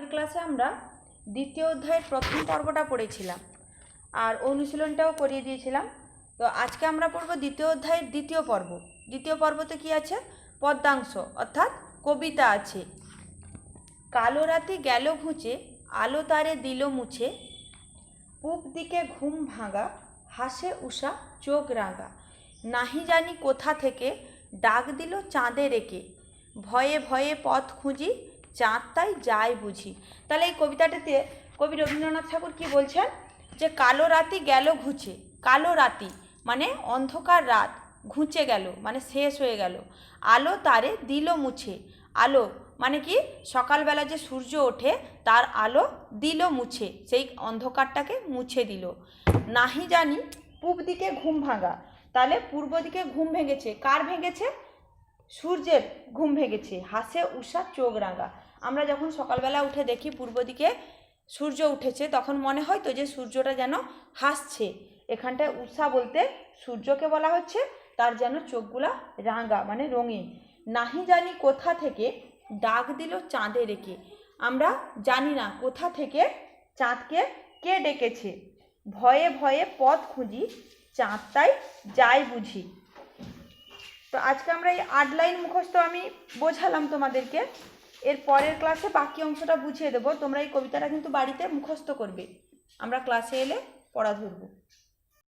আগের ক্লাসে আমরা দ্বিতীয় অধ্যায়ের প্রথম পর্বটা পড়েছিলাম আর অনুশীলনটাও করিয়ে দিয়েছিলাম। তো আজকে আমরা পড়ব দ্বিতীয় অধ্যায়ের দ্বিতীয় পর্ব। দ্বিতীয় পর্বতে কি আছে? পদ্যাংশ অর্থাৎ কবিতা আছে। কালো রাতে গেল ঘুচে, আলো তারে দিল মুছে, পূব দিকে ঘুম ভাঙা, হাসে উষা চোখ রাঙা, নাহি জানি কোথা থেকে ডাক দিল চাঁদে রেখে, ভয়ে ভয়ে পথ খুঁজি, চাঁদ তাই যায় বুঝি। তাহলে এই কবিতাটাতে কবি রবীন্দ্রনাথ ঠাকুর কি বলছেন? যে কালো রাতি গেল ঘুচে, কালো রাতি মানে অন্ধকার রাত, ঘুচে গেল মানে শেষ হয়ে গেল, আলো তারে দিল মুছে, আলো মানে কি সকালবেলা যে সূর্য ওঠে তার আলো দিল মুছে, সেই অন্ধকারটাকে মুছে দিল। নাহি জানি পূব দিকে ঘুম ভাঙা, তাহলে পূর্ব দিকে ঘুম ভেঙেছে। কার ভেঙেছে? সূর্যের ঘুম ভেঙেছে। হাসে উষা চোখ রাঙা, আমরা যখন সকালবেলা উঠে দেখি পূর্ব দিকে সূর্য উঠেছে তখন মনে হয় তো যে সূর্যটা যেন হাসছে। এখানটায় উষা বলতে সূর্যকে বলা হচ্ছে, তার যেন চোখগুলা রাঙা মানে রঙিন। নাহি জানি কোথা থেকে ডাক দিল চাঁদে রেখে, আমরা জানি না কোথা থেকে চাঁদকে কে ডেকেছে। ভয়ে ভয়ে পথ খুঁজি, চাঁদ তাই যাই বুঝি। তো আজকে আমরা এই 8 লাইন মুখস্থ আমি বোঝালাম তোমাদেরকে। এর পরের ক্লাসে বাকি অংশটা বুঝিয়ে দেবো। তোমরা এই কবিতাটা কিন্তু বাড়িতে মুখস্থ করবে, আমরা ক্লাসে এলে পড়া ধরবো।